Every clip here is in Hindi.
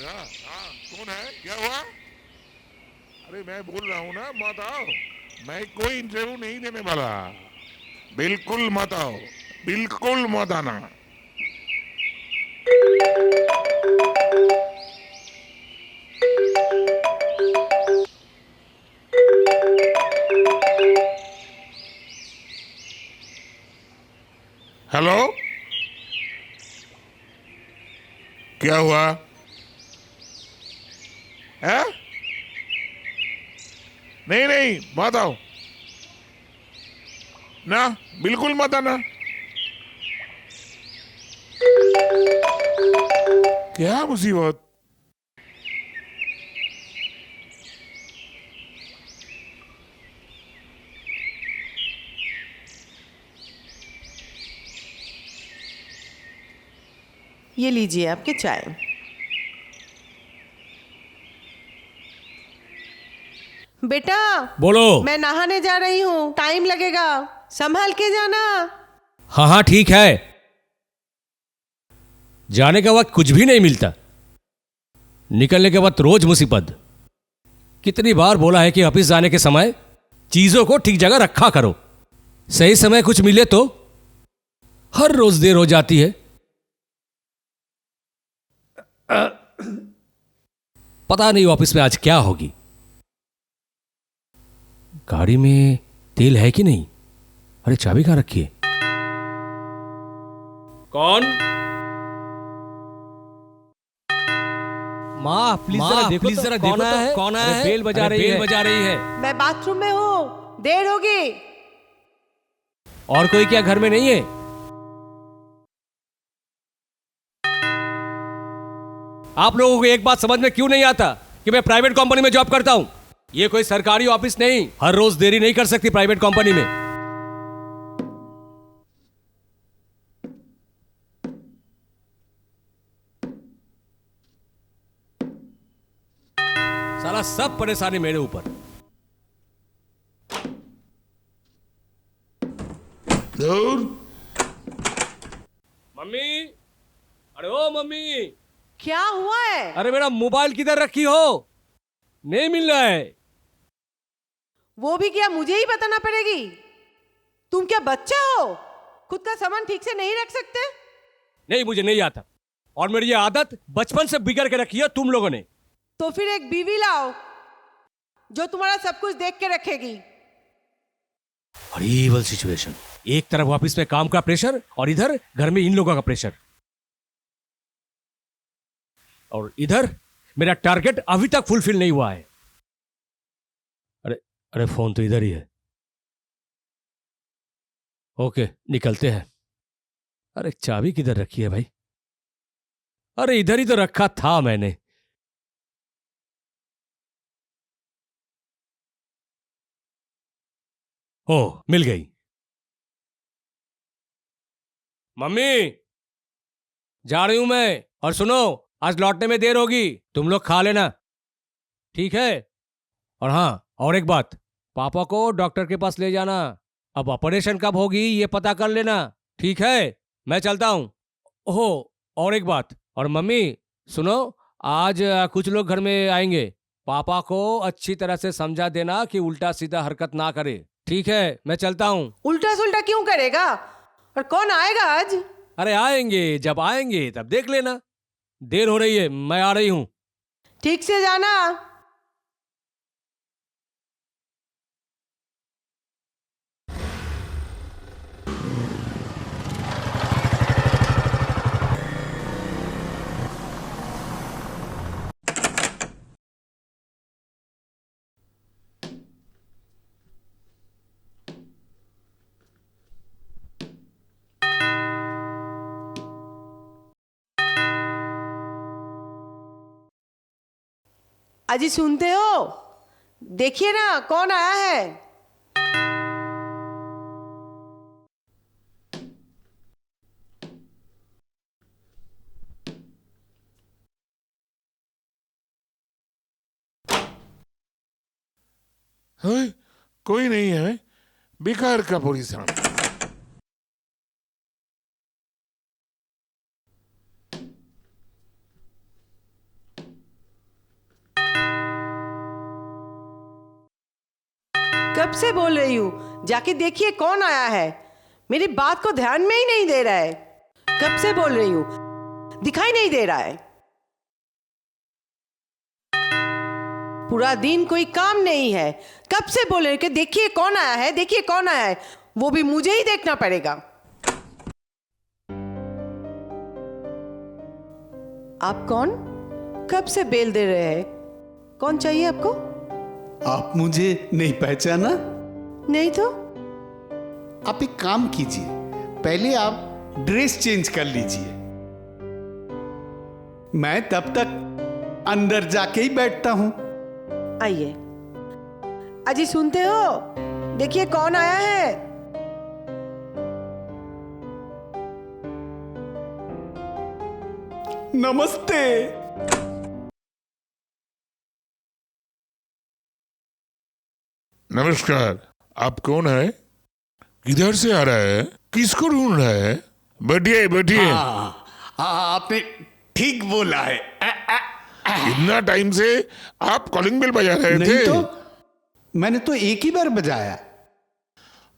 हाँ हाँ, कौन है, क्या हुआ? अरे मैं बोल रहा हूँ ना, मत आओ। मैं कोई इंटरव्यू नहीं देने वाला। बिल्कुल मत आओ, बिल्कुल मत आना। हेलो, क्या हुआ है? नहीं नहीं, मत आओ ना, बिल्कुल मत आना। क्या मुसीबत? ये लीजिए आपके चाय। बेटा, बोलो। मैं नहाने जा रही हूँ, टाइम लगेगा, संभाल के जाना। हाँ हाँ ठीक है। जाने के वक्त कुछ भी नहीं मिलता, निकलने के वक्त रोज मुसीबत। कितनी बार बोला है कि ऑफिस जाने के समय चीजों को ठीक जगह रखा करो, सही समय कुछ मिले तो। हर रोज देर हो जाती है। पता नहीं ऑफिस में आज क्या होगी। गाड़ी में तेल है कि नहीं? अरे चाबी कहाँ रखी है? कौन? माँ प्लीज जरा देखो, प्लीज जरा देखो तो कौन आया है? बेल बजा रही है, बेल बजा रही है। मैं बाथरूम में हूँ, देर होगी। और कोई क्या घर में नहीं है? आप लोगों को एक बात समझ में क्यों नहीं आता कि मैं प्राइवेट कंपनी में जॉब करता हूं? ये कोई सरकारी ऑफिस नहीं। हर रोज देरी नहीं कर सकती प्राइवेट कंपनी में। साला सब परेशानी मेरे ऊपर। दूर। मम्मी, अरे ओ मम्मी, क्या हुआ है? अरे मेरा मोबाइल किधर रखी हो? नहीं मिल रहा है। वो भी क्या मुझे ही बताना पड़ेगी? तुम क्या बच्चा हो? खुद का सामान ठीक से नहीं रख सकते? नहीं, मुझे नहीं आता, और मेरी ये आदत बचपन से बिगड़ के रखी है तुम लोगों ने। तो फिर एक बीवी लाओ जो तुम्हारा सब कुछ देख के रखेगी। Horrible situation. एक तरफ ऑफिस में काम का प्रेशर और इधर घर में इन लोगों का प्रेशर, और इधर मेरा टारगेट अभी तक फुलफिल नहीं हुआ है। अरे अरे फोन तो इधर ही है। ओके, निकलते हैं। अरे चाबी किधर रखी है भाई? अरे इधर ही तो रखा था मैंने। ओह, मिल गई। मम्मी, जा रही हूं मैं, और सुनो, आज लौटने में देर होगी, तुम लोग खा लेना, ठीक है? और हाँ, और एक बात, पापा को डॉक्टर के पास ले जाना। अब ऑपरेशन कब होगी ये पता कर लेना, ठीक है? मैं चलता हूं। ओहो, और एक बात, और मम्मी सुनो, आज कुछ लोग घर में आएंगे। पापा को अच्छी तरह से समझा देना कि उल्टा सीधा हरकत ना करे, ठीक है? मैं चलता हूं। उल्टा सुल्टा क्यों करेगा? और कौन आएगा आज? अरे आएंगे, जब आएंगे तब देख लेना। देर हो रही है, मैं आ रही हूं। ठीक से जाना। अजी सुनते हो? देखिए ना कौन आया है। है? कोई नहीं है, बेकार का परेशान। बोल रही हूँ, जाके देखिए कौन आया है। मेरी बात को ध्यान में ही नहीं दे रहा है। कब से बोल रही हूँ, दिखाई नहीं दे रहा है। पूरा दिन कोई काम नहीं है। कब से बोल रहे कि देखिए कौन आया है, देखिए कौन आया है। वो भी मुझे ही देखना पड़ेगा। आप कौन? कब से बेल दे रहे हैं? कौन चाहिए आपको? आप मुझे नहीं पहचाना? नहीं तो? आप एक काम कीजिए, पहले आप ड्रेस चेंज कर लीजिए। मैं तब तक अंदर जाके ही बैठता हूं। आइए। अजी सुनते हो? देखिए कौन आया है। नमस्ते। नमस्कार। आप कौन है? किधर से आ रहा है? किसको ढूंढ रहा है? बैठिए बैठिए। आपने ठीक बोला है। इतना टाइम से आप कॉलिंग बेल बजा रहे नहीं थे। तो मैंने तो एक ही बार बजाया।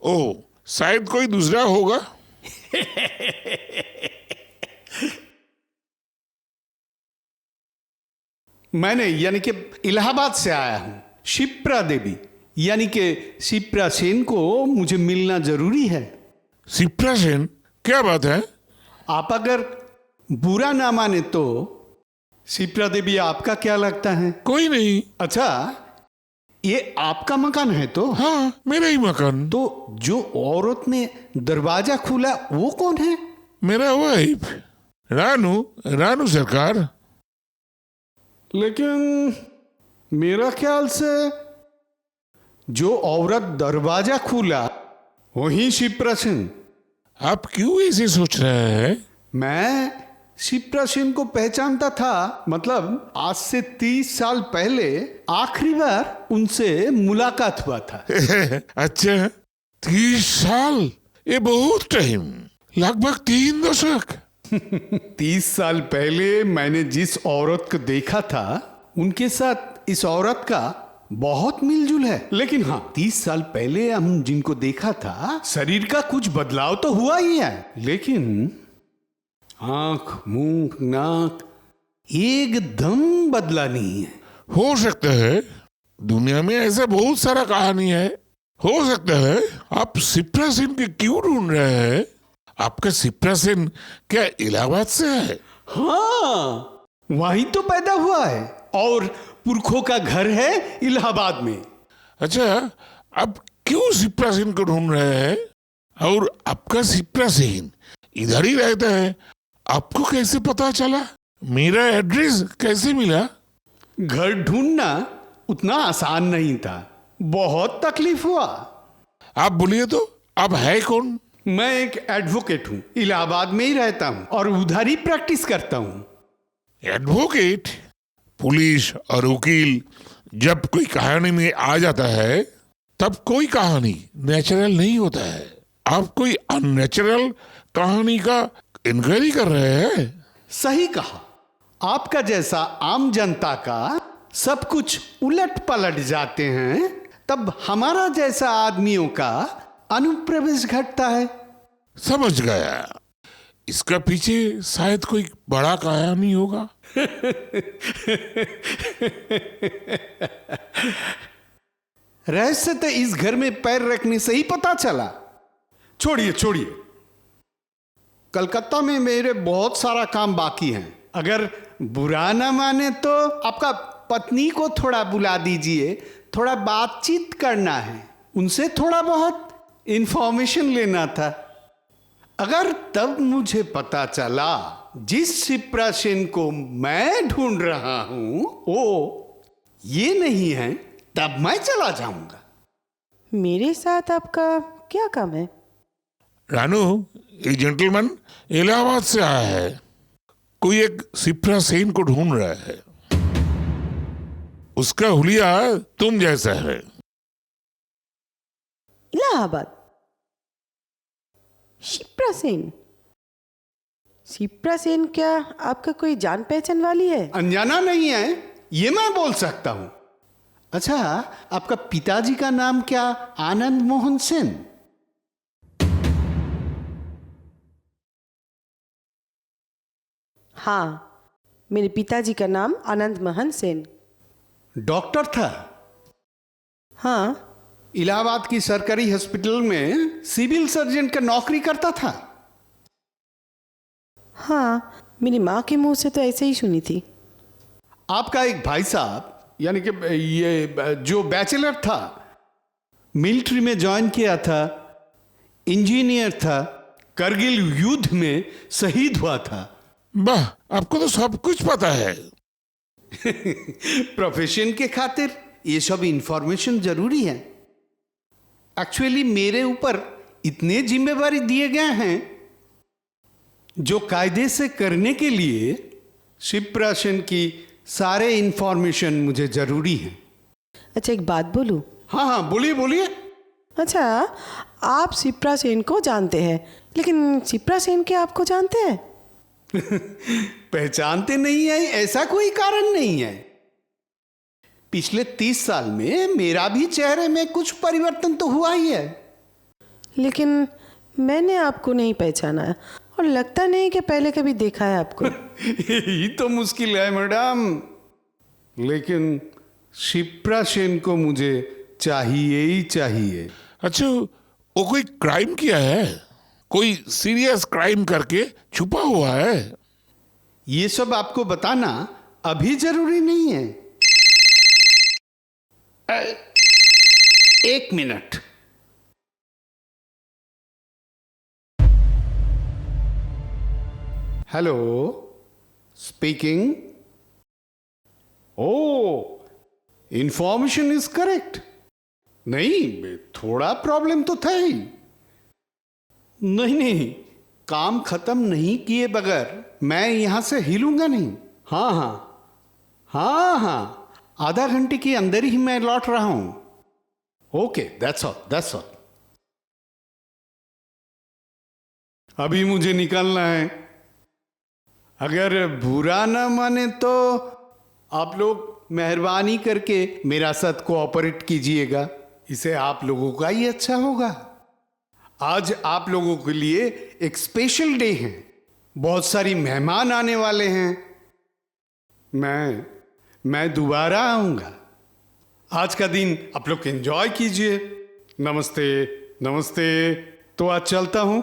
ओह, शायद कोई दूसरा होगा। मैंने यानी कि इलाहाबाद से आया हूं। शिप्रा देवी यानी कि शिप्रा सेन को मुझे मिलना जरूरी है। शिप्रा सेन? क्या बात है? आप अगर बुरा ना माने तो शिप्रा देवी आपका क्या लगता है? कोई नहीं। अच्छा, ये आपका मकान है तो? हाँ, मेरा ही मकान। तो जो औरत ने दरवाजा खोला वो कौन है? मेरा वाइफ रानू। रानू सरकार। लेकिन मेरा ख्याल से जो औरत दरवाजा खोला वही शिप्रा सेन। आप क्यों ऐसे सोच रहे हैं? मैं शिप्रा सेन को पहचानता था। मतलब आज से 30 साल पहले आखिरी बार उनसे मुलाकात हुआ था। अच्छा, 30 साल? ये बहुत टाइम, लगभग 3 दशक। 30 साल पहले मैंने जिस औरत को देखा था उनके साथ इस औरत का बहुत मिलजुल है। लेकिन हाँ, 30 साल पहले हम जिनको देखा था शरीर का कुछ बदलाव तो हुआ ही है, लेकिन आंख, मुंह, नाक एकदम बदला नहीं है। हो सकता है दुनिया में ऐसा बहुत सारा कहानी है। हो सकता है आप शिप्रा सेन के क्यों ढूंढ रहे हैं? आपका शिप्रा सेन क्या इलाहाबाद से है? हाँ, वहीं तो पैदा हुआ है और पुरखों का घर है इलाहाबाद में। अच्छा, आप क्यों शिप्रा सेन को ढूंढ रहे हैं? और आपका शिप्रा सेन इधर ही रहता है, आपको कैसे पता चला? मेरा एड्रेस कैसे मिला? घर ढूंढना उतना आसान नहीं था, बहुत तकलीफ हुआ। आप बोलिए तो, आप है कौन? मैं एक एडवोकेट हूँ, इलाहाबाद में ही रहता हूँ और उधर ही प्रैक्टिस करता हूँ। एडवोकेट? पुलिस और वकील जब कोई कहानी में आ जाता है तब कोई कहानी नेचुरल नहीं होता है। आप कोई अननेचुरल कहानी का इंक्वायरी कर रहे हैं। सही कहा। आपका जैसा आम जनता का सब कुछ उलट पलट जाते हैं, तब हमारा जैसा आदमियों का अनुप्रवेश घटता है। समझ गया। इसका पीछे शायद कोई बड़ा कहानी होगा। रहस्य तो इस घर में पैर रखने से ही पता चला। छोड़िए छोड़िए, कलकत्ता में मेरे बहुत सारा काम बाकी हैं। अगर बुरा ना माने तो आपका पत्नी को थोड़ा बुला दीजिए, थोड़ा बातचीत करना है, उनसे थोड़ा बहुत इंफॉर्मेशन लेना था। अगर तब मुझे पता चला जिस शिप्रा सेन को मैं ढूंढ रहा हूं वो ये नहीं है, तब मैं चला जाऊंगा। मेरे साथ आपका क्या काम है? रानू, एक जेंटलमैन इलाहाबाद से आया है। कोई एक शिप्रा सेन को ढूंढ रहा है। उसका हुलिया तुम जैसा है। इलाहाबाद? शिप्रा सेन? शिप्रा सेन क्या आपका कोई जान पहचान वाली है? अनजाना नहीं है ये मैं बोल सकता हूं। अच्छा, आपका पिताजी का नाम क्या आनंद मोहन सेन? हाँ, मेरे पिताजी का नाम आनंद मोहन सेन। डॉक्टर था? हाँ, इलाहाबाद की सरकारी हॉस्पिटल में सिविल सर्जन का नौकरी करता था। हाँ, मेरी माँ के मुंह से तो ऐसे ही सुनी थी। आपका एक भाई साहब, यानी कि ये जो बैचलर था, मिलिट्री में ज्वाइन किया था, इंजीनियर था, करगिल युद्ध में शहीद हुआ था। वाह, आपको तो सब कुछ पता है। प्रोफेशन के खातिर ये सब इंफॉर्मेशन जरूरी है। एक्चुअली मेरे ऊपर इतने जिम्मेवारी दिए गए हैं जो कायदे से करने के लिए शिवप्राशन की सारे इंफॉर्मेशन मुझे जरूरी है। अच्छा, एक बात बोलूं? हाँ हाँ, बोलिए बोलिए। अच्छा, आप शिप्रा सेन को जानते हैं, लेकिन शिप्रा सेन के आपको जानते हैं? पहचानते नहीं है ऐसा कोई कारण नहीं है। पिछले 30 साल में मेरा भी चेहरे में कुछ परिवर्तन तो हुआ ही है। लेकिन मैंने आपको नहीं पहचाना है, और लगता नहीं कि पहले कभी देखा है आपको। यही तो मुश्किल है मैडम। लेकिन शिप्रा सेन को मुझे चाहिए ही चाहिए। अच्छा, वो कोई क्राइम किया है? कोई सीरियस क्राइम करके छुपा हुआ है? ये सब आपको बताना अभी जरूरी नहीं है। एक मिनट। Hello, speaking. Oh, information is correct. नहीं, थोड़ा प्रॉब्लम तो था ही। नहीं नहीं, काम खत्म नहीं किए बगैर मैं यहां से हिलूंगा नहीं। हाँ हाँ हाँ हाँ, आधा घंटे के अंदर ही मैं लौट रहा हूं। Okay, that's all, that's all. अभी मुझे निकलना है। अगर बुरा ना माने तो आप लोग मेहरबानी करके मेरा साथ कोऑपरेट कीजिएगा। इसे आप लोगों का ही अच्छा होगा। आज आप लोगों के लिए एक स्पेशल डे है। बहुत सारी मेहमान आने वाले हैं। मैं दोबारा आऊंगा। आज का दिन आप लोग एंजॉय कीजिए। नमस्ते नमस्ते। तो आज चलता हूं।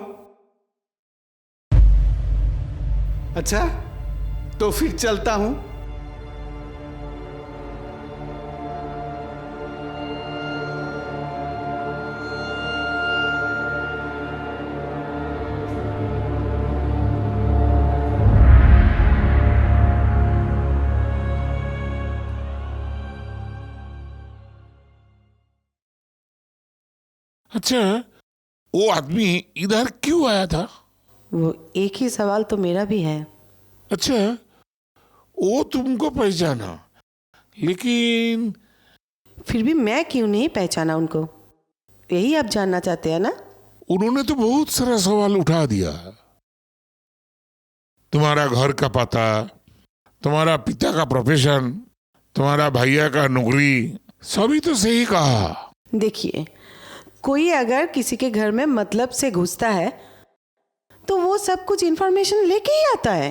अच्छा, तो फिर चलता हूं। अच्छा, वो आदमी इधर क्यों आया था? वो एक ही सवाल तो मेरा भी है। अच्छा, वो तुमको पहचाना, लेकिन फिर भी मैं क्यों नहीं पहचाना उनको, यही आप जानना चाहते हैं ना? उन्होंने तो बहुत सारा सवाल उठा दिया। तुम्हारा घर का पता, तुम्हारा पिता का प्रोफेशन, तुम्हारा भैया का नौकरी, सभी तो सही कहा। देखिए, कोई अगर किसी के घर में मतलब से घुसता है तो वो सब कुछ इंफॉर्मेशन लेके ही आता है।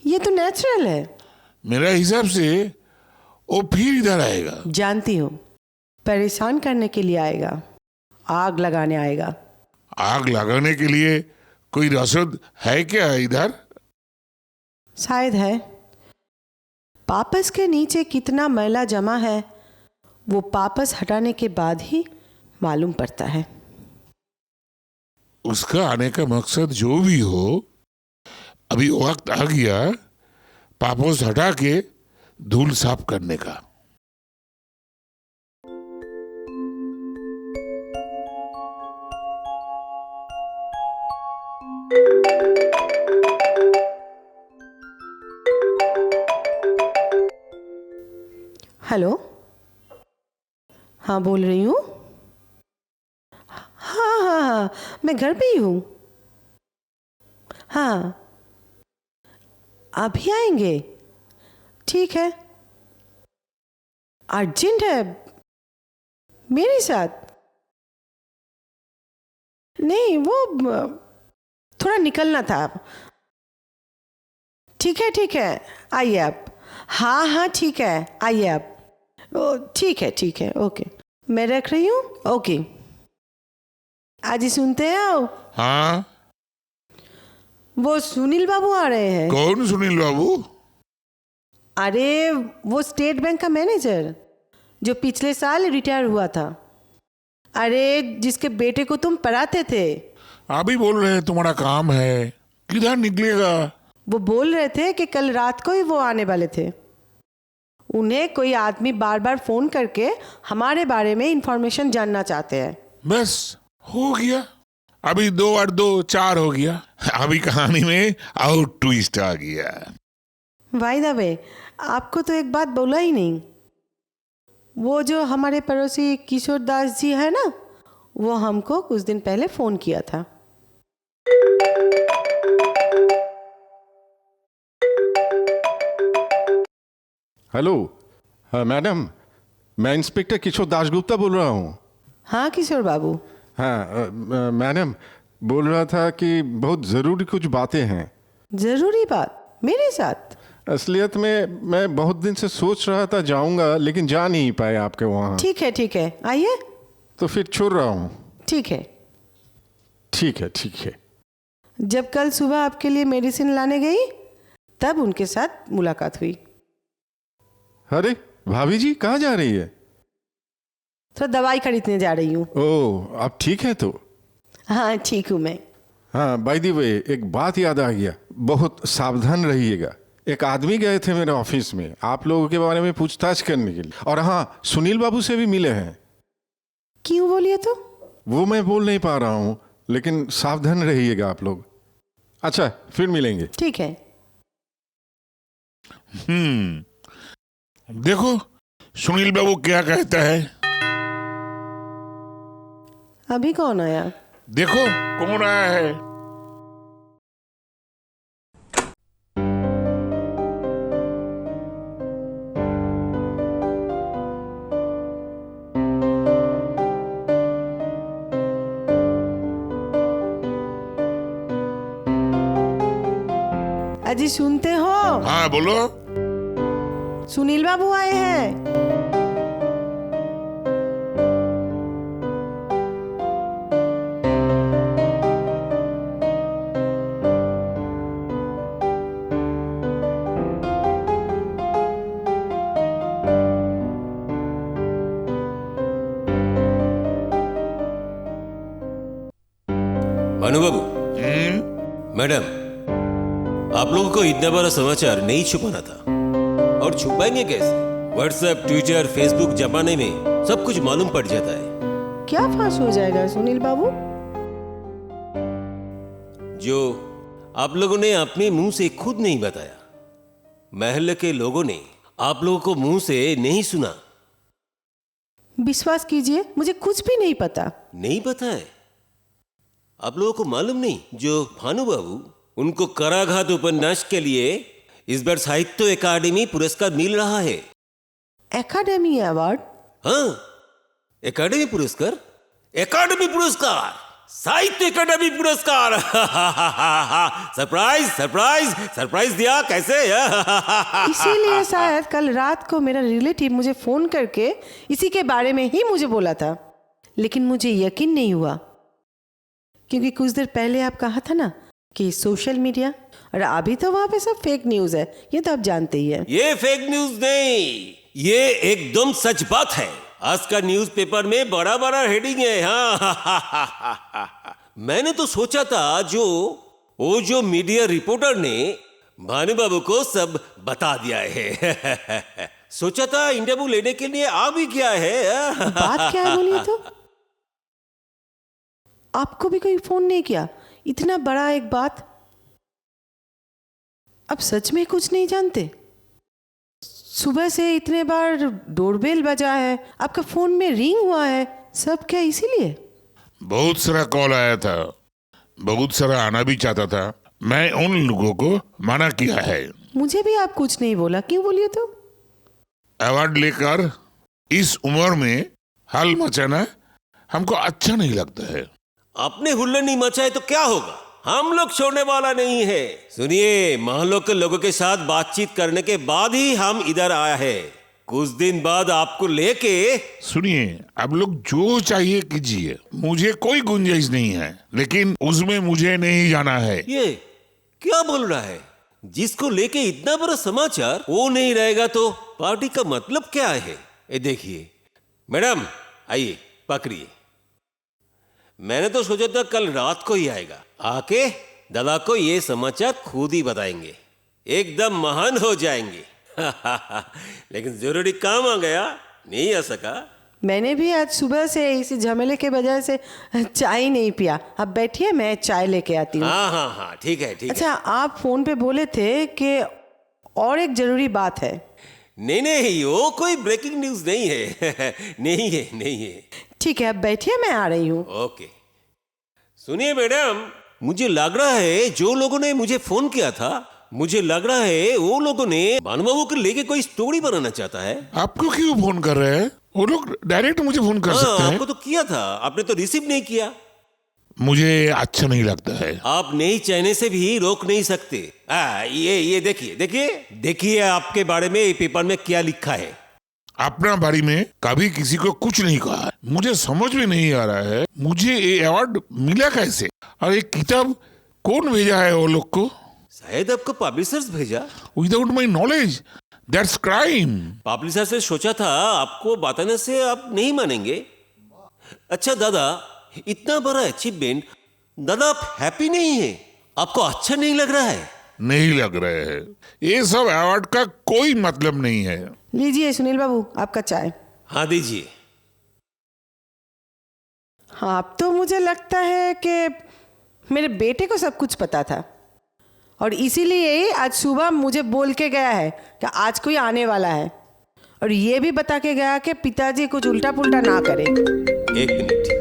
ये तो नेचुरल है। मेरा हिसाब से वो फिर इधर आएगा। जानती हूँ, परेशान करने के लिए आएगा, आग लगाने आएगा। आग लगाने के लिए कोई रसद है क्या इधर? शायद है। पापस के नीचे कितना मैला जमा है वो पापस हटाने के बाद ही मालूम पड़ता है। उसका आने का मकसद जो भी हो, अभी वक्त आ गया पापोस हटा के धूल साफ करने का। हेलो, हाँ बोल रही हूँ। हाँ, मैं घर पे ही हूँ। हाँ, अभी आएंगे? ठीक है, अर्जेंट है, मेरे साथ नहीं, वो थोड़ा निकलना था। ठीक है आइए आप। हाँ हाँ ठीक है आइए आप। ठीक है ओके, मैं रख रही हूँ। ओके आज ही सुनते हैं आओ। हाँ, वो सुनील बाबू आ रहे हैं। कौन सुनील बाबू? अरे वो स्टेट बैंक का मैनेजर जो पिछले साल रिटायर हुआ था। अरे जिसके बेटे को तुम पढ़ाते थे। अभी बोल रहे हैं तुम्हारा काम है, किधर निकलेगा? वो बोल रहे थे कि कल रात को ही वो आने वाले थे। उन्हें कोई आदमी बार बार फोन करके हमारे बारे में इंफॉर्मेशन जानना चाहते हैं। बस हो गया, अभी 2 और 2 4 हो गया। अभी कहानी में आउट ट्विस्ट आ गया। बाय द वे, आपको तो एक बात बोला ही नहीं। वो जो हमारे पड़ोसी किशोर दास जी है ना, वो हमको कुछ दिन पहले फोन किया था। हेलो। हाँ मैडम, मैं इंस्पेक्टर किशोर दासगुप्ता बोल रहा हूँ। हाँ किशोर बाबू। हाँ मैडम, बोल रहा था कि बहुत ज़रूरी कुछ बातें हैं। जरूरी बात मेरे साथ? असलियत में मैं बहुत दिन से सोच रहा था जाऊंगा, लेकिन जा नहीं पाए आपके वहाँ। ठीक है आइए। तो फिर छोड़ रहा हूँ। ठीक है। ठीक है। जब कल सुबह आपके लिए मेडिसिन लाने गई तब उनके साथ मुलाकात हुई। अरे भाभी जी कहाँ जा रही है? तो दवाई खरीदने जा रही हूँ। ओह, आप ठीक है तो? हाँ ठीक हूँ मैं। हाँ, बाय द वे एक बात याद आ गया, बहुत सावधान रहिएगा। एक आदमी गए थे मेरे ऑफिस में आप लोगों के बारे में पूछताछ करने के लिए, और हाँ सुनील बाबू से भी मिले हैं। क्यों बोलिए तो? वो मैं बोल नहीं पा रहा हूँ, लेकिन सावधान रहिएगा आप लोग। अच्छा, फिर मिलेंगे। ठीक है। देखो सुनील बाबू क्या कहता है। अभी कौन आया? देखो कौन आया है। अजी सुनते हो? हाँ बोलो। सुनील बाबू आए हैं। भानु बाबू, मैडम, आप लोगों को इतना बड़ा समाचार नहीं छुपाना था, और छुपाएंगे कैसे? व्हाट्सएप, ट्विटर, फेसबुक जमाने में सब कुछ मालूम पड़ जाता है। क्या फांस हो जाएगा सुनील बाबू? जो आप लोगों ने अपने मुंह से खुद नहीं बताया, महल के लोगों ने आप लोगों को मुंह से नहीं सुना। विश्वास कीजिए, मुझे कुछ भी नहीं पता। नहीं पता है? आप लोगों को मालूम नहीं जो भानु बाबू, उनको कराघात उपन्यास के लिए इस बार साहित्य अकादमी पुरस्कार मिल रहा है। Academy award? हाँ, एकेडमी पुरस्कार, एकेडमी पुरस्कार, साहित्य अकादमी पुरस्कार। सरप्राइज सरप्राइज सरप्राइज दिया कैसे? इसीलिए शायद कल रात को मेरा रिलेटिव मुझे फोन करके इसी के बारे में ही मुझे बोला था, लेकिन मुझे यकीन नहीं हुआ, क्योंकि कुछ देर पहले आप कहा था ना कि सोशल मीडिया, और अभी तो वहां पे सब फेक न्यूज है, ये तो आप जानते ही हैं। ये फेक न्यूज नहीं, ये एकदम सच बात है। आज का न्यूज़पेपर में बड़ा बड़ा हेडिंग है। हाँ, मैंने तो सोचा था जो मीडिया रिपोर्टर ने भानु बाबू को सब बता दिया है। सोचा था इंटरव्यू लेने के लिए आ भी गया है। बात क्या है बोलिए तो? आपको भी कोई फोन नहीं किया? इतना बड़ा एक बात, आप सच में कुछ नहीं जानते? सुबह से इतने बार डोरबेल बजा है, आपका फोन में रिंग हुआ है, सब क्या इसीलिए? बहुत सारा कॉल आया था, बहुत सारा आना भी चाहता था। मैं उन लोगों को मना किया है। मुझे भी आप कुछ नहीं बोला, क्यों बोलिए तो? अवार्ड लेकर इस उम्र में हल मचाना हमको अच्छा नहीं लगता है। आपने हुल्लड़ नहीं मचाए तो क्या होगा? हम लोग छोड़ने वाला नहीं है। सुनिए, मोहल्लों के लोगों के साथ बातचीत करने के बाद ही हम इधर आया है। कुछ दिन बाद आपको लेके। सुनिए, आप लोग जो चाहिए कीजिए, मुझे कोई गुंजाइश नहीं है, लेकिन उसमें मुझे नहीं जाना है। ये क्या बोल रहा है? जिसको लेके इतना बड़ा समाचार वो नहीं रहेगा तो पार्टी का मतलब क्या है? ये देखिए मैडम, आइए पकड़िए। मैंने तो सोचा था कल रात को ही आएगा, आके दादा को ये समाचार खुद ही बताएंगे, एकदम महान हो जाएंगे। लेकिन जरूरी काम आ गया, नहीं आ सका। मैंने भी आज सुबह से इसी झमेले के वजह से चाय नहीं पिया। आप बैठिए, मैं चाय लेके आती हूँ। हाँ हाँ हाँ, ठीक है ठीक है। अच्छा, आप फोन पे बोले थे कि और एक जरूरी बात है। नहीं नहीं, वो कोई ब्रेकिंग न्यूज नहीं है। नहीं है नहीं है। ठीक है, आप बैठिए, मैं आ रही हूँ। ओके। सुनिए मैडम, मुझे लग रहा है जो लोगों ने मुझे फोन किया था, मुझे लग रहा है वो लोगों ने भानुबाबू को लेके कोई स्टोरी बनाना चाहता है। आपको क्यों फोन कर रहे हैं? वो लोग डायरेक्ट मुझे फोन कर सकते हैं। आपको तो किया था, आपने तो रिसीव नहीं किया। मुझे अच्छा नहीं लगता है। आप नहीं चाहने से भी रोक नहीं सकते। ये देखिए देखिए देखिए, आपके बारे में पेपर में क्या लिखा है। अपना बारे में कभी किसी को कुछ नहीं कहा है। मुझे समझ में नहीं आ रहा है मुझे ये अवार्ड मिला कैसे, और ये किताब कौन भेजा है वो लोग को? शायद आपको पब्लिशर्स भेजा। Without my knowledge, that's crime. Publisher से सोचा था आपको बताने से आप नहीं मानेंगे। अच्छा दादा, इतना बड़ा अचीवमेंट, दादा आप हैप्पी नहीं है? आपको अच्छा नहीं लग रहा है? नहीं लग रहे हैं। ये सब अवार्ड का कोई मतलब नहीं है। लीजिए सुनील बाबू, आपका चाय। हाँ दीजिए। हाँ, अब तो मुझे लगता है कि मेरे बेटे को सब कुछ पता था, और इसीलिए आज सुबह मुझे बोल के गया है कि आज कोई आने वाला है, और ये भी बता के गया कि पिताजी कुछ उल्टा पुल्टा ना करे। एक मिनट।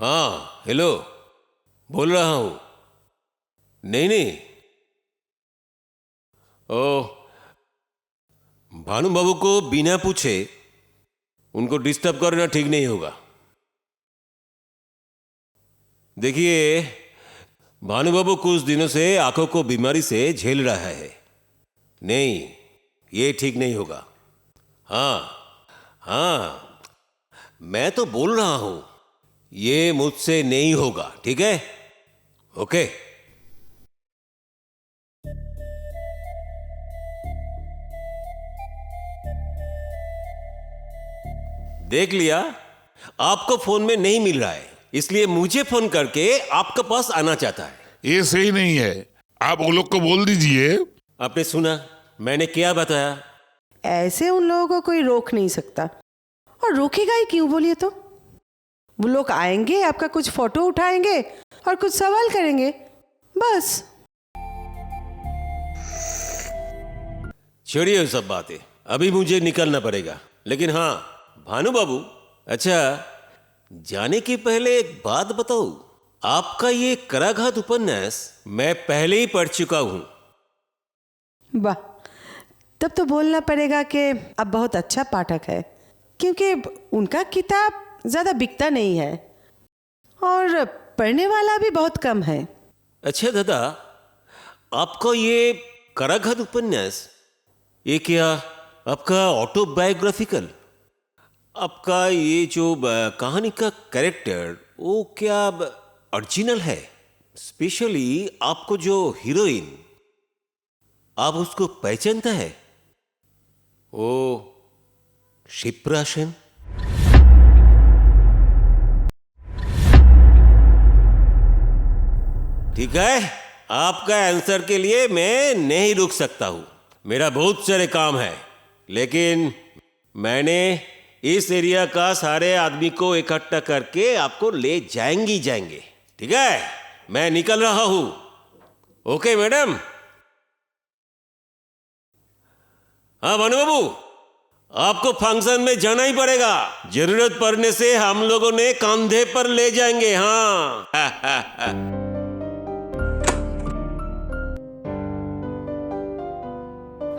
हाँ हेलो, बोल रहा हूं। नहीं नहीं, ओ भानु बाबू को बिना पूछे उनको डिस्टर्ब करना ठीक नहीं होगा। देखिए, भानु बाबू कुछ दिनों से आंखों को बीमारी से झेल रहा है। नहीं, ये ठीक नहीं होगा। हाँ हाँ, मैं तो बोल रहा हूं, ये मुझसे नहीं होगा, ठीक है? ओके। देख लिया, आपको फोन में नहीं मिल रहा है, इसलिए मुझे फोन करके आपके पास आना चाहता है। ये सही नहीं है, आप वो लोग को बोल दीजिए। आपने सुना मैंने क्या बताया? ऐसे उन लोगों को कोई रोक नहीं सकता, और रोकेगा ही क्यों बोलिए तो? वो लोग आएंगे, आपका कुछ फोटो उठाएंगे और कुछ सवाल करेंगे, बस। छोड़िए वो सब बातें, अभी मुझे निकलना पड़ेगा। लेकिन हाँ भानु बाबू, अच्छा जाने के पहले एक बात बताओ, आपका ये कराघात उपन्यास मैं पहले ही पढ़ चुका हूं। वाह, तब तो बोलना पड़ेगा कि अब बहुत अच्छा पाठक है, क्योंकि उनका किताब ज्यादा बिकता नहीं है और पढ़ने वाला भी बहुत कम है। अच्छा दादा, आपका ये कराघात उपन्यास, ये क्या आपका ऑटोबायोग्राफिकल? आपका ये जो कहानी का कैरेक्टर, वो क्या ओरिजिनल है? स्पेशली आपको जो हीरोइन, आप उसको पहचानता है? ओ शिप्रा सेन? ठीक है, आपका आंसर के लिए मैं नहीं रुक सकता हूं, मेरा बहुत सारे काम है। लेकिन मैंने इस एरिया का सारे आदमी को इकट्ठा करके आपको ले जाएंगे। ठीक है, मैं निकल रहा हूं। Okay madam. हाँ भानु बाबू, आपको फंक्शन में जाना ही पड़ेगा। जरूरत पड़ने से हम लोगों ने कंधे पर ले जाएंगे। हाँ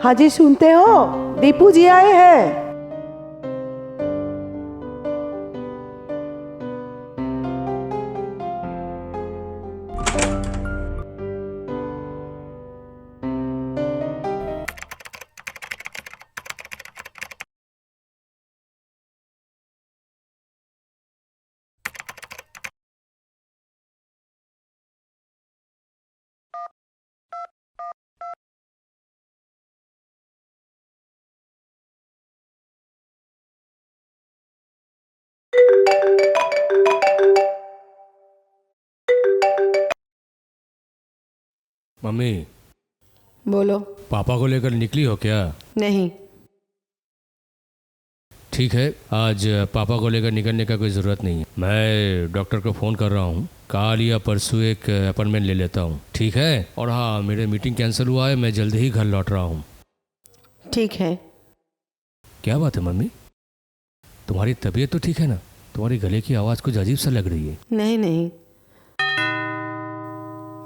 हाँ जी, सुनते हो? दीपू जी आए हैं। मम्मी, बोलो। पापा को लेकर निकली हो क्या? नहीं। ठीक है, आज पापा को लेकर निकलने का कोई ज़रूरत नहीं है। मैं डॉक्टर को फ़ोन कर रहा हूँ, कल या परसों एक अपॉइंटमेंट ले लेता हूँ, ठीक है? और हाँ, मेरे मीटिंग कैंसिल हुआ है, मैं जल्दी ही घर लौट रहा हूँ। ठीक है। क्या बात है मम्मी, तुम्हारी तबीयत तो ठीक है ना? तुम्हारी गले की आवाज़ कुछ अजीब सा लग रही है। नहीं नहीं,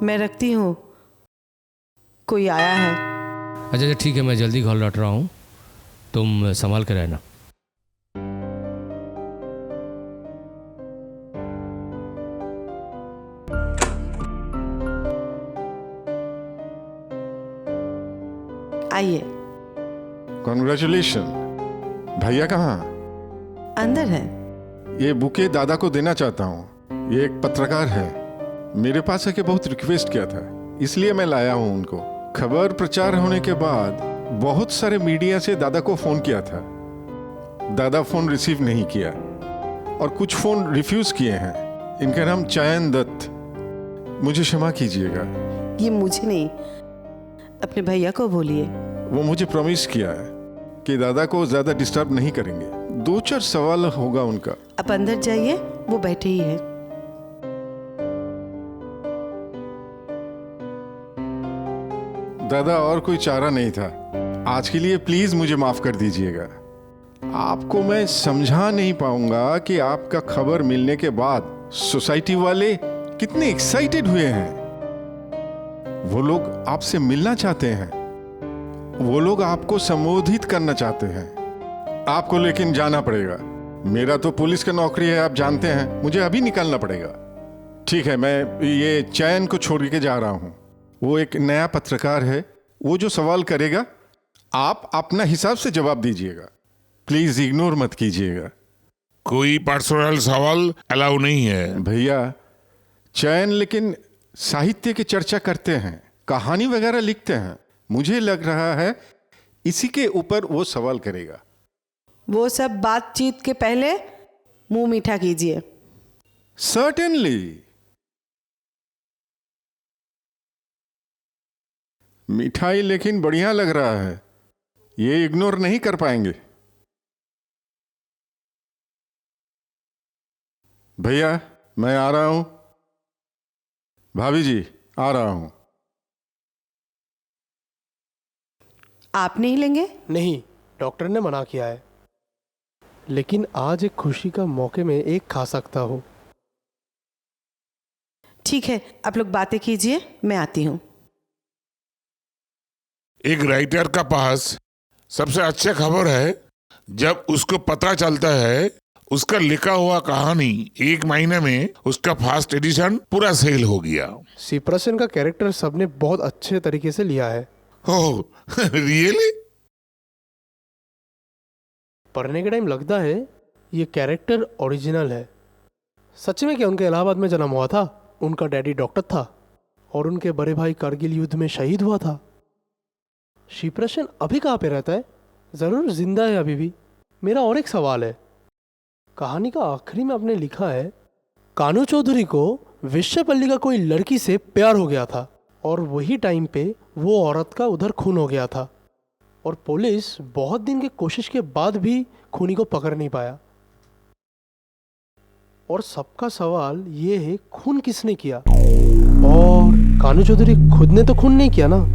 मैं रखती हूँ, कोई आया है। अच्छा अच्छा ठीक है, मैं जल्दी घर लौट रहा हूँ, तुम संभाल कर रहना। आइए। कॉन्ग्रेचुलेशन। भैया कहाँ? अंदर है। ये बुके दादा को देना चाहता हूँ। ये एक पत्रकार है, मेरे पास आके बहुत रिक्वेस्ट किया था, इसलिए मैं लाया हूँ उनको। खबर प्रचार होने के बाद बहुत सारे मीडिया से दादा को फोन किया था, दादा फोन रिसीव नहीं किया और कुछ फोन रिफ्यूज किए हैं। इनका नाम चयन दत्त, मुझे क्षमा कीजिएगा। ये मुझे नहीं, अपने भैया को बोलिए। वो मुझे प्रॉमिस किया है कि दादा को ज्यादा डिस्टर्ब नहीं करेंगे। 2-4 सवाल होगा उनका। आप अंदर जाइए, वो बैठे ही है। दादा और कोई चारा नहीं था, आज के लिए प्लीज मुझे माफ कर दीजिएगा। आपको मैं समझा नहीं पाऊंगा कि आपका खबर मिलने के बाद सोसाइटी वाले कितने एक्साइटेड हुए हैं। वो लोग आपसे मिलना चाहते हैं, वो लोग आपको संबोधित करना चाहते हैं। आपको लेकिन जाना पड़ेगा। मेरा तो पुलिस का नौकरी है, आप जानते हैं, मुझे अभी निकलना पड़ेगा। ठीक है, मैं ये चयन को छोड़ के जा रहा हूं। वो एक नया पत्रकार है, वो जो सवाल करेगा आप अपना हिसाब से जवाब दीजिएगा, प्लीज इग्नोर मत कीजिएगा। कोई पर्सनल सवाल अलाउ नहीं है। भैया, चयन लेकिन साहित्य की चर्चा करते हैं, कहानी वगैरह लिखते हैं, मुझे लग रहा है इसी के ऊपर वो सवाल करेगा। वो सब बातचीत के पहले मुंह मीठा कीजिए। सर्टेनली। मिठाई लेकिन बढ़िया लग रहा है, ये इग्नोर नहीं कर पाएंगे। भैया मैं आ रहा हूं। भाभी जी आ रहा हूं। आप नहीं लेंगे? नहीं, डॉक्टर ने मना किया है, लेकिन आज एक खुशी का मौके में एक खा सकता हूँ। ठीक है, आप लोग बातें कीजिए, मैं आती हूँ। एक राइटर का पास सबसे अच्छा खबर है जब उसको पता चलता है उसका लिखा हुआ कहानी 1 महीने में उसका फर्स्ट एडिशन पूरा सेल हो गया। सिप्रसन का कैरेक्टर सबने बहुत अच्छे तरीके से लिया है। Oh really? पढ़ने के टाइम लगता है ये कैरेक्टर ओरिजिनल है। सच में क्या उनके इलाहाबाद में जन्म हुआ था? उनका डैडी डॉक्टर था और उनके बड़े भाई कारगिल युद्ध में शहीद हुआ था। सिप्रसन अभी कहाँ पे रहता है? जरूर जिंदा है अभी भी। मेरा और एक सवाल है, कहानी का आखिरी में आपने लिखा है कानू चौधरी को विश्वपल्ली का कोई लड़की से प्यार हो गया था और वही टाइम पे वो औरत का उधर खून हो गया था और पुलिस बहुत दिन की कोशिश के बाद भी खूनी को पकड़ नहीं पाया। और सबका सवाल ये है, खून किसने किया? और कानू चौधरी खुद ने तो खून नहीं किया ना।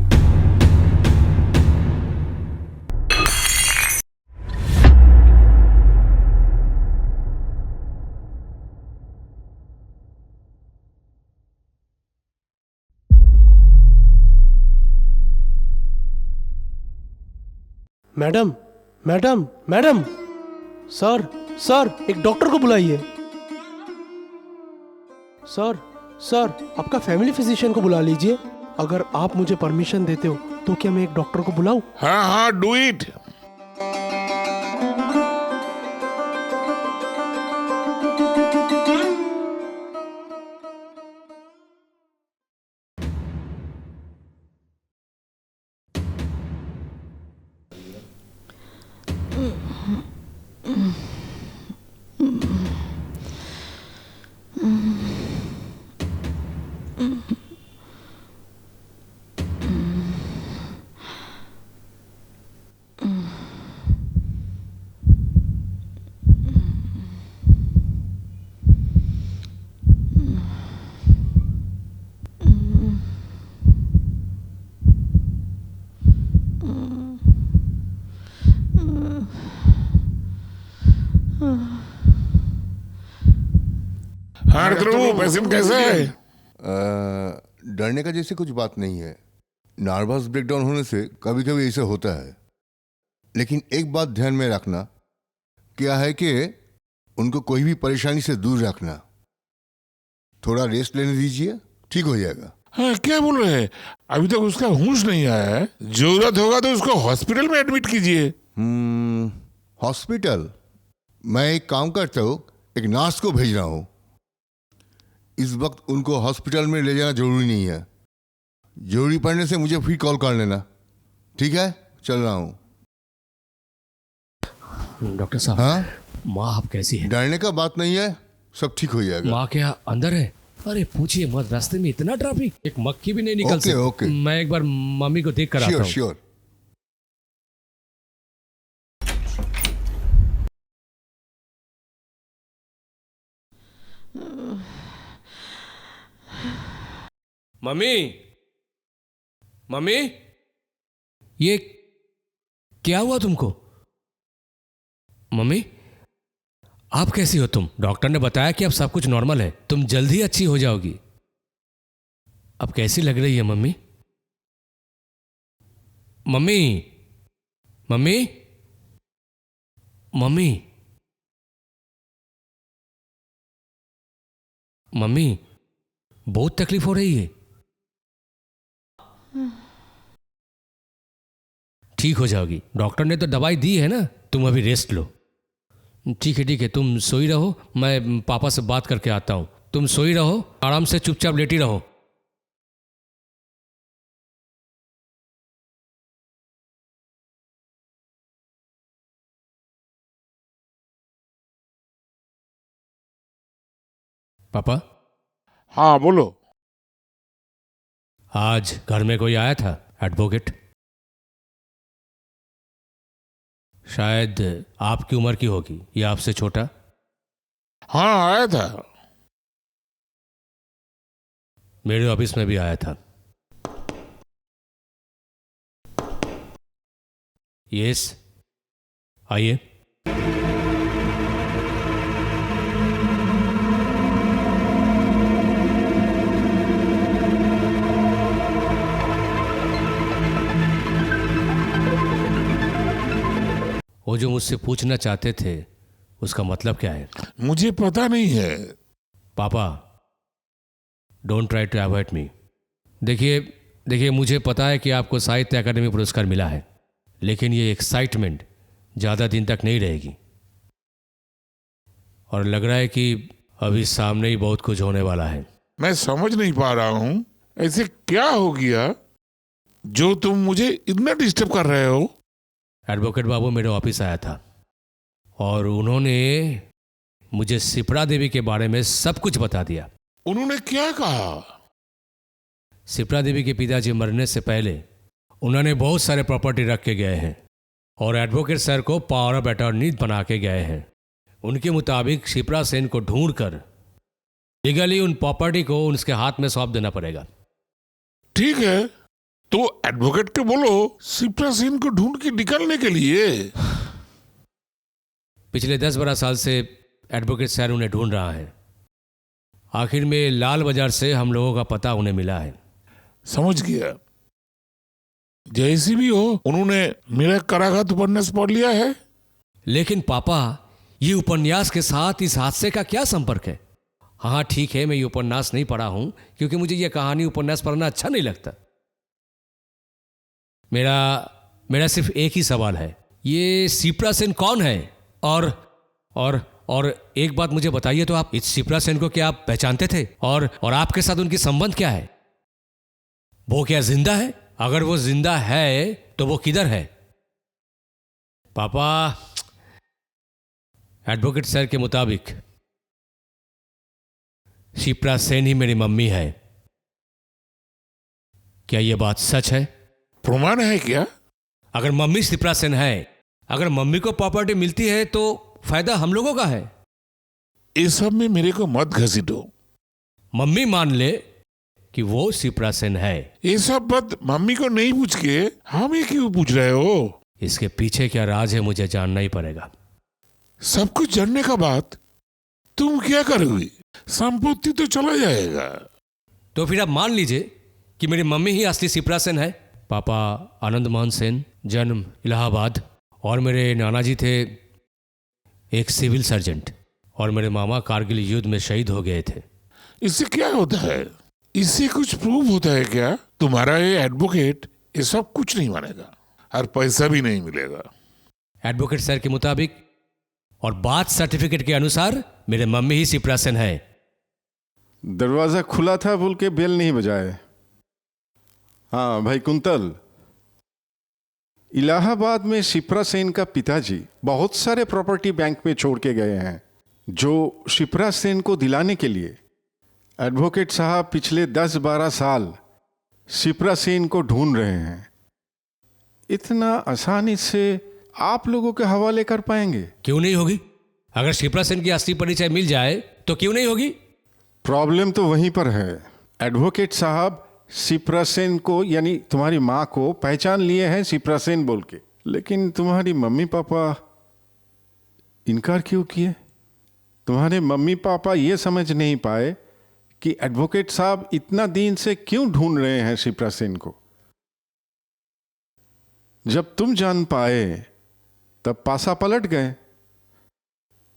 Madam madam madam, sir sir एक डॉक्टर को बुलाइए। सर सर आपका फैमिली फिजिशियन को बुला लीजिए। अगर आप मुझे परमिशन देते हो तो क्या मैं एक डॉक्टर को बुलाऊं? हाँ हाँ, डू इट। हाँ ध्रुव, पेशेंट कैसा है? डरने का जैसे कुछ बात नहीं है। नर्वस ब्रेकडाउन होने से कभी कभी ऐसा होता है, लेकिन एक बात ध्यान में रखना, क्या है कि उनको कोई भी परेशानी से दूर रखना। थोड़ा रेस्ट लेने दीजिए, ठीक हो जाएगा। हाँ, क्या बोल रहे हैं? अभी तक उसका होश नहीं आया है। जरूरत होगा तो उसको हॉस्पिटल में एडमिट कीजिए। हॉस्पिटल? मैं एक काम करता हूँ, एक नर्स को भेज रहा हूँ। इस वक्त उनको हॉस्पिटल में ले जाना जरूरी नहीं है। जरूरी पड़ने से मुझे फिर कॉल कर लेना, ठीक है? चल रहा हूँ। डॉक्टर साहब, हाँ, माँ आप कैसी है? डरने का बात नहीं है, सब ठीक हो जाएगा। माँ क्या अंदर है? अरे पूछिए मत, रास्ते में इतना ट्रैफिक, एक मक्खी भी नहीं निकल सकती। ओके। मैं एक बार मम्मी को देख कर आता श्योर हूँ। श्योर। मम्मी, मम्मी, ये क्या हुआ तुमको? मम्मी, आप कैसी हो तुम? डॉक्टर ने बताया कि अब सब कुछ नॉर्मल है, तुम जल्द ही अच्छी हो जाओगी। अब कैसी लग रही है mummy? Mummy, mummy, mummy, mummy, बहुत तकलीफ हो रही है। ठीक हो जाओगी, डॉक्टर ने तो दवाई दी है ना, तुम अभी रेस्ट लो। ठीक है, तुम सोई रहो, मैं पापा से बात करके आता हूं। तुम सोई रहो, आराम से चुपचाप लेटी रहो। पापा, हाँ बोलो। आज घर में कोई आया था, एडवोकेट। शायद आपकी उम्र की होगी या आपसे छोटा। हाँ, आया था। मेरे ऑफिस में भी आया था। यस, आइए। वो जो मुझसे पूछना चाहते थे उसका मतलब क्या है? मुझे पता नहीं है। पापा, डोंट ट्राई टू अवॉइड मी। देखिए, मुझे पता है कि आपको साहित्य अकादमी पुरस्कार मिला है, लेकिन ये एक्साइटमेंट ज़्यादा दिन तक नहीं रहेगी। और लग रहा है कि अभी सामने ही बहुत कुछ होने वाला है। मैं समझ नहीं पा रहा हूँ, ऐसे क्या हो गया जो तुम मुझे इतना डिस्टर्ब कर रहे हो? एडवोकेट बाबू मेरे ऑफिस आया था और उन्होंने मुझे सिप्रा देवी के बारे में सब कुछ बता दिया। उन्होंने क्या कहा? सिप्रा देवी के पिताजी मरने से पहले उन्होंने बहुत सारे प्रॉपर्टी रख के गए हैं और एडवोकेट सर को पावर ऑफ अटॉर्नी बना के गए हैं। उनके मुताबिक शिप्रा सेन को ढूंढकर लीगली उन प्रॉपर्टी को उसके हाथ में सौंप देना पड़ेगा। ठीक है, तो एडवोकेट को बोलो शिप्रा सेन को ढूंढ के निकालने के लिए। पिछले 10-12 साल से एडवोकेट सर उन्हें ढूंढ रहा है। आखिर में लाल बाजार से हम लोगों का पता उन्हें मिला है। समझ गया। जैसी भी हो, उन्होंने मेरा कराघात उपन्यास पढ़ लिया है। लेकिन पापा, ये उपन्यास के साथ इस हादसे का क्या संपर्क है? हाँ ठीक है, मैं ये उपन्यास नहीं पढ़ा हूं क्योंकि मुझे ये कहानी उपन्यास पढ़ना अच्छा नहीं लगता। मेरा सिर्फ एक ही सवाल है, ये शिप्रा सेन कौन है? और एक बात मुझे बताइए तो, आप इस शिप्रा सेन को क्या आप पहचानते थे? और आपके साथ उनकी संबंध क्या है? वो क्या जिंदा है? अगर वो जिंदा है तो वो किधर है? पापा, एडवोकेट सर के मुताबिक शिप्रा सेन ही मेरी मम्मी है। क्या यह बात सच है? प्रमाण है क्या? अगर मम्मी शिप्रा सेन है, अगर मम्मी को प्रॉपर्टी मिलती है तो फायदा हम लोगों का है। इस सब में मेरे को मत घसीटो। मम्मी मान ले कि वो शिप्रा सेन है। ये सब बात मम्मी को नहीं पूछ के हमें क्यों पूछ रहे हो? इसके पीछे क्या राज है मुझे जानना ही पड़ेगा। सब कुछ जानने का बाद तुम क्या करोगी? संपत्ति तो चला जाएगा। तो फिर आप मान लीजिए कि मेरी मम्मी ही असली शिप्रा सेन है। पापा आनंद मोहन सेन, जन्म इलाहाबाद, और मेरे नाना जी थे एक सिविल सर्जेंट, और मेरे मामा कारगिल युद्ध में शहीद हो गए थे। इससे क्या होता है? इससे कुछ प्रूफ होता है क्या? तुम्हारा ये एडवोकेट ये सब कुछ नहीं मानेगा और पैसा भी नहीं मिलेगा। एडवोकेट सर के मुताबिक और बात सर्टिफिकेट के अनुसार मेरे मम्मी ही शिप्रा सेन है। दरवाजा खुला था बोल के बेल नहीं बजाए। हाँ भाई कुंतल, इलाहाबाद में शिप्रा सेन का पिताजी बहुत सारे प्रॉपर्टी बैंक में छोड़ के गए हैं, जो शिप्रा सेन को दिलाने के लिए एडवोकेट साहब पिछले 10-12 साल शिप्रा सेन को ढूंढ रहे हैं। इतना आसानी से आप लोगों के हवाले कर पाएंगे? क्यों नहीं होगी? अगर शिप्रा सेन की असली परिचय मिल जाए तो क्यों नहीं होगी? प्रॉब्लम तो वहीं पर है। एडवोकेट साहब शिप्रा सेन को यानी तुम्हारी माँ को पहचान लिए हैं शिप्रा सेन बोल के, लेकिन तुम्हारी मम्मी पापा इनकार क्यों किए? तुम्हारे मम्मी पापा ये समझ नहीं पाए कि एडवोकेट साहब इतना दिन से क्यों ढूंढ रहे हैं शिप्रा सेन को। जब तुम जान पाए तब पासा पलट गए।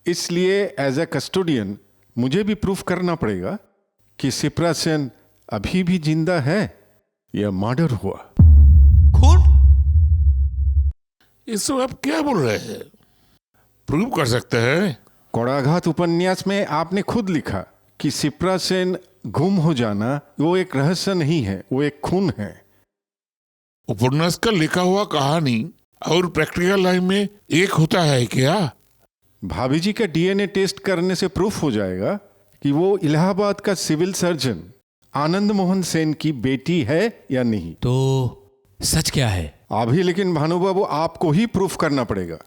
इसलिए एज ए कस्टोडियन मुझे भी प्रूफ करना पड़ेगा कि शिप्रा सेन अभी भी जिंदा है या मर्डर हुआ। खून? इसको आप क्या बोल रहे हैं? प्रूव कर सकते हैं? कोड़ाघात उपन्यास में आपने खुद लिखा कि शिप्रा सेन गुम हो जाना वो एक रहस्य नहीं है, वो एक खून है। उपन्यास का लिखा हुआ कहानी और प्रैक्टिकल लाइफ में एक होता है क्या? भाभी जी का डीएनए टेस्ट करने से प्रूफ हो जाएगा कि वो इलाहाबाद का सिविल सर्जन आनंद मोहन सेन की बेटी है या नहीं। तो सच क्या है? अभी लेकिन भानुबाबू आपको ही प्रूफ करना पड़ेगा।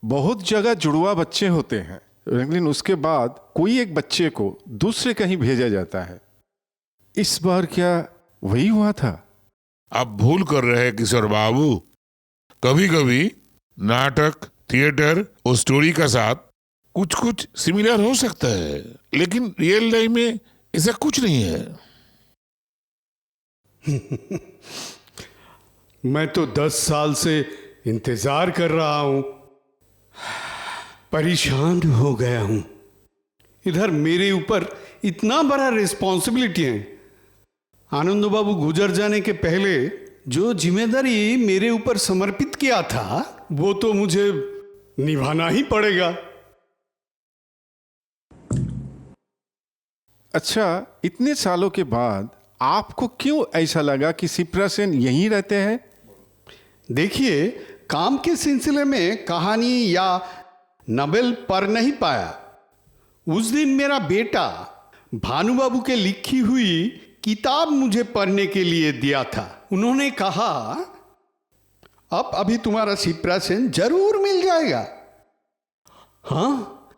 बहुत जगह जुड़वा बच्चे होते हैं, लेकिन उसके बाद कोई एक बच्चे को दूसरे कहीं भेजा जाता है। इस बार क्या वही हुआ था? आप भूल कर रहे हैं किशोर बाबू। कभी कभी नाटक, थिएटर और स्टोरी का साथ कुछ कुछ सिमिलर हो सकता है, लेकिन रियल लाइफ में ऐसा कुछ नहीं है। मैं तो 10 साल से इंतजार कर रहा हूं, परेशान हो गया हूं। इधर मेरे ऊपर इतना बड़ा रिस्पॉन्सिबिलिटी है। आनंद बाबू गुजर जाने के पहले जो जिम्मेदारी मेरे ऊपर समर्पित किया था वो तो मुझे निभाना ही पड़ेगा। अच्छा, इतने सालों के बाद आपको क्यों ऐसा लगा कि शिप्रा सेन यहीं रहते हैं? देखिए, काम के सिलसिले में कहानी या नॉवेल पढ़ नहीं पाया। उस दिन मेरा बेटा भानुबाबू के लिखी हुई किताब मुझे पढ़ने के लिए दिया था। उन्होंने कहा अब अभी तुम्हारा शिप्रा सेन जरूर मिल जाएगा। हाँ,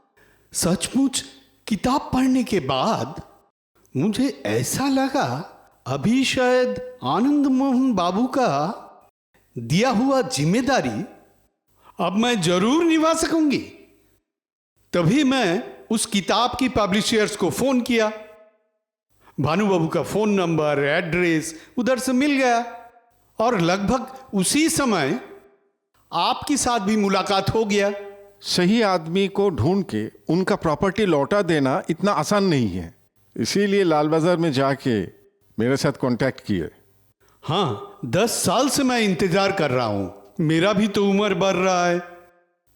सचमुच किताब पढ़ने के बाद मुझे ऐसा लगा अभी शायद आनंद मोहन बाबू का दिया हुआ जिम्मेदारी अब मैं जरूर निभा सकूंगी। तभी मैं उस किताब की पब्लिशर्स को फोन किया। भानु बाबू का फोन नंबर, एड्रेस उधर से मिल गया और लगभग उसी समय आपके साथ भी मुलाकात हो गया। सही आदमी को ढूंढ के उनका प्रॉपर्टी लौटा देना इतना आसान नहीं है, इसीलिए लाल बाजार में जाके मेरे साथ कांटेक्ट किए। हाँ, 10 साल से मैं इंतजार कर रहा हूं। मेरा भी तो उम्र बढ़ रहा है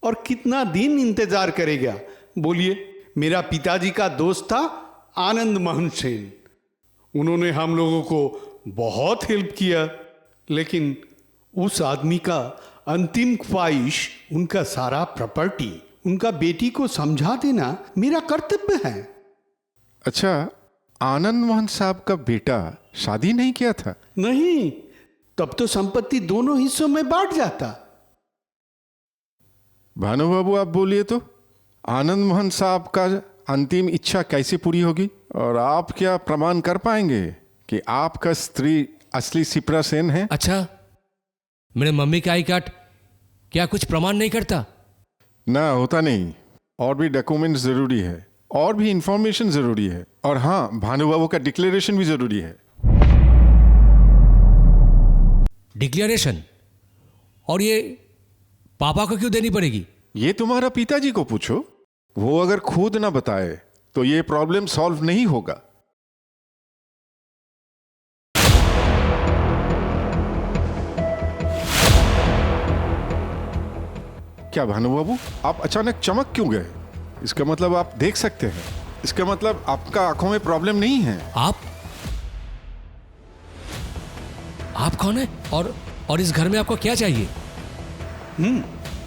और कितना दिन इंतजार करेगा बोलिए। मेरा पिताजी का दोस्त था आनंद मोहन सेन। उन्होंने हम लोगों को बहुत हेल्प किया, लेकिन उस आदमी का अंतिम ख्वाहिश उनका सारा प्रॉपर्टी उनका बेटी को समझा देना मेरा कर्तव्य है। अच्छा, आनंद मोहन साहब का बेटा शादी नहीं किया था? नहीं, तब तो संपत्ति दोनों हिस्सों में बांट जाता। भानु बाबू, आप बोलिए तो आनंद मोहन साहब का अंतिम इच्छा कैसे पूरी होगी? और आप क्या प्रमाण कर पाएंगे कि आपका स्त्री असली शिप्रा सेन है? अच्छा, मेरे मम्मी का आई कार्ड क्या कुछ प्रमाण नहीं करता? ना, होता नहीं। और भी डॉक्यूमेंट जरूरी है, और भी इंफॉर्मेशन जरूरी है, और हाँ, भानु बाबू का डिक्लेरेशन भी जरूरी है। डिक्लेरेशन? और ये पापा को क्यों देनी पड़ेगी? ये तुम्हारा पिताजी को पूछो। वो अगर खुद ना बताए तो ये प्रॉब्लम सॉल्व नहीं होगा। क्या भानु बाबू, आप अचानक चमक क्यों गए? इसका मतलब आप देख सकते हैं। इसका मतलब आपका आंखों में प्रॉब्लम नहीं है। आप कौन है और इस घर में आपको क्या चाहिए?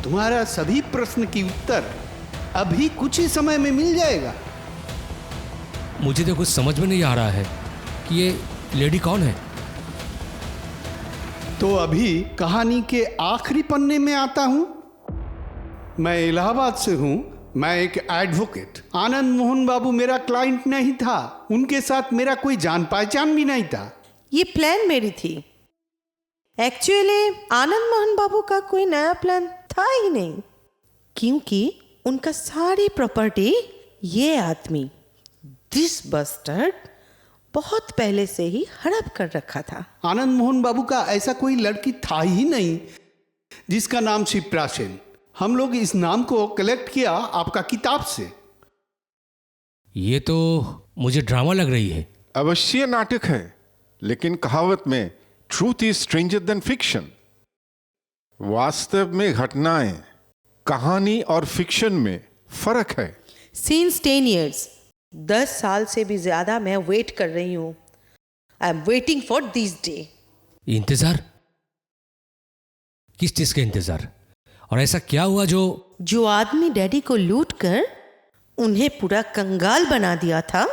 तुम्हारा सभी प्रश्न की उत्तर अभी कुछ ही समय में मिल जाएगा। मुझे तो कुछ समझ में नहीं आ रहा है कि ये लेडी कौन है। तो अभी कहानी के आखिरी पन्ने में आता हूं। मैं इलाहाबाद से हूं। मैं एक एडवोकेट। आनंद मोहन बाबू मेरा क्लाइंट नहीं था। उनके साथ मेरा कोई जान पहचान भी नहीं था। ये प्लान मेरी थी। एक्चुअली आनंद मोहन बाबू का कोई नया प्लान था ही नहीं, क्योंकि उनका सारी प्रॉपर्टी ये आदमी, दिस बस्टर्ड, बहुत पहले से ही हड़प कर रखा था। आनंद मोहन बाबू का ऐसा कोई लड़की था ही नहीं जिसका नाम शिप्रा सेन। हम लोग इस नाम को कलेक्ट किया आपका किताब से। ये तो मुझे ड्रामा लग रही है। अवश्य नाटक है, लेकिन कहावत में truth is stranger then fiction. वास्तव में घटनाएं, कहानी और फिक्शन में फर्क है। सिंस 10 years, 10 साल से भी ज्यादा मैं वेट कर रही हूं। I am waiting for this day. इंतजार? किस चीज का इंतजार? और ऐसा क्या हुआ जो आदमी डैडी को लूट कर उन्हें पूरा कंगाल बना दिया था,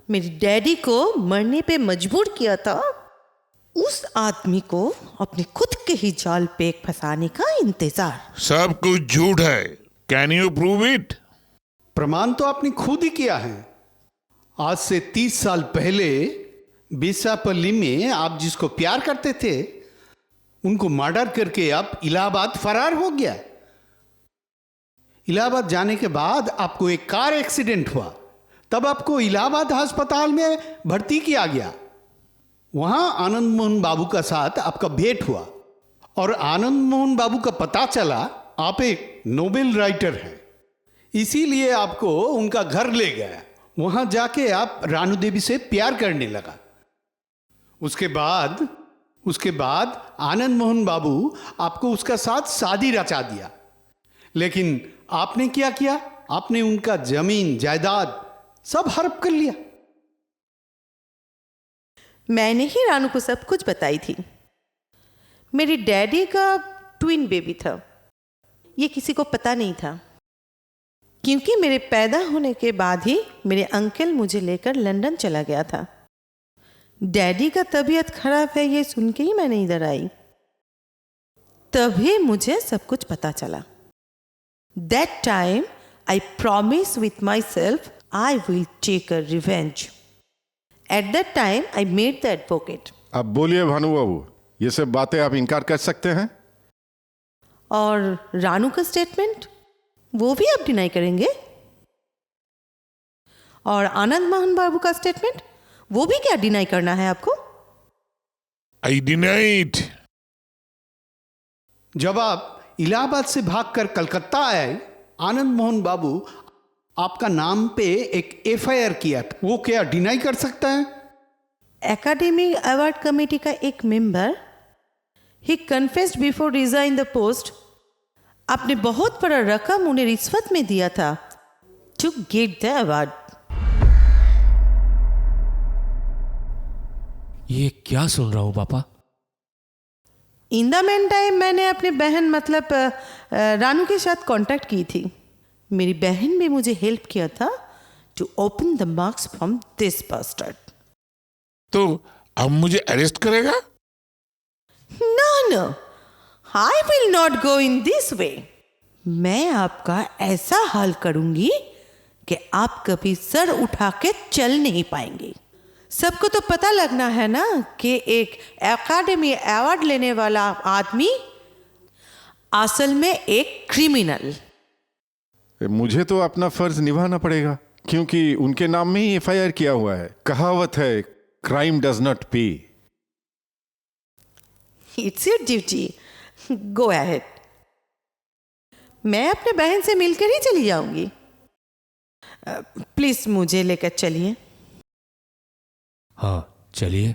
मेरे डैडी को मरने पे मजबूर किया था, उस आदमी को अपने खुद के ही जाल पे फंसाने का इंतजार। सब कुछ झूठ है। Can you prove it? प्रमाण तो आपने खुद ही किया है। आज से 30 साल पहले बेसापल्ली में आप जिसको प्यार करते थे, उनको मर्डर करके आप इलाहाबाद फरार हो गया। इलाहाबाद जाने के बाद आपको एक कार एक्सीडेंट हुआ, तब आपको इलाहाबाद अस्पताल में भर्ती किया गया। वहां आनंद मोहन बाबू का साथ आपका भेंट हुआ और आनंद मोहन बाबू का पता चला आप एक नोबेल राइटर हैं। इसीलिए आपको उनका घर ले गया। वहां जाके आप रानू देवी से प्यार करने लगा। उसके बाद आनंद मोहन बाबू आपको उसका साथ शादी रचा दिया। लेकिन आपने क्या किया? आपने उनका जमीन जायदाद सब हड़प कर लिया। मैंने ही रानू को सब कुछ बताई थी। मेरी डैडी का ट्विन बेबी था, ये किसी को पता नहीं था, क्योंकि मेरे पैदा होने के बाद ही मेरे अंकल मुझे लेकर लंदन चला गया था। डैडी का तबीयत खराब है ये सुन के ही मैंने इधर आई। तभी मुझे सब कुछ पता चला। That time I promise with myself I will take a revenge. At that time I made the advocate. अब बोलिए भानु बाबू, ये सब बातें आप इनकार कर सकते हैं? और रानू का स्टेटमेंट, वो भी आप डिनाई करेंगे? और आनंद मोहन बाबू का स्टेटमेंट, वो भी क्या डिनाई करना है आपको? I deny it. जब आप इलाहाबाद से भागकर कलकत्ता आए, आनंद मोहन बाबू आपका नाम पे एक एफआईआर किया था, वो क्या डिनाई कर सकता है? एकेडमी अवार्ड कमेटी का एक member, he confessed before resign the post, आपने बहुत बड़ा रकम उन्हें रिश्वत में दिया था टू गेट द अवार्ड। ये क्या सुन रहा हूं पापा? इन द मेन टाइम मैंने अपनी बहन मतलब रानू के साथ कांटेक्ट की थी। मेरी बहन भी मुझे हेल्प किया था to open the marks from this bastard. तो अब मुझे अरेस्ट करेगा? No no, I will not go in this way. मैं आपका ऐसा हाल करूंगी कि आप कभी सर उठा के चल नहीं पाएंगे। सबको तो पता लगना है ना कि एक एकेडमी अवार्ड लेने वाला आदमी असल में एक क्रिमिनल। मुझे तो अपना फर्ज निभाना पड़ेगा, क्योंकि उनके नाम में ही एफआईआर किया हुआ है। कहावत है, क्राइम डज नॉट पे। It's your duty, go ahead. मैं अपने बहन से मिलकर ही चली जाऊंगी। प्लीज मुझे लेकर चलिए। हाँ चलिए।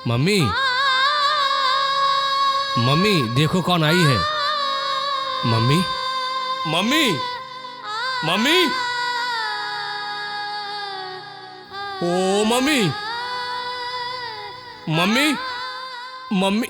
मम्मी, मम्मी देखो कौन आई है। मम्मी, मम्मी, मम्मी, ओ मम्मी, मम्मी, मम्मी।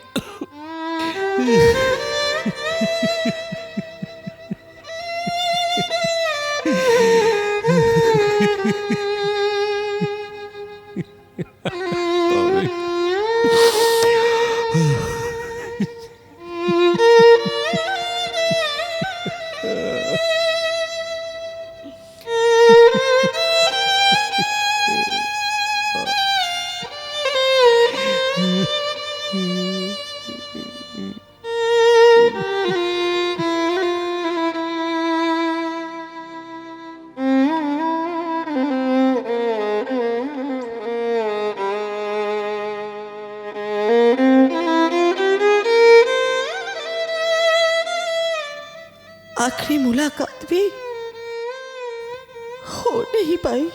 आखिरी मुलाकात भी हो नहीं पाई।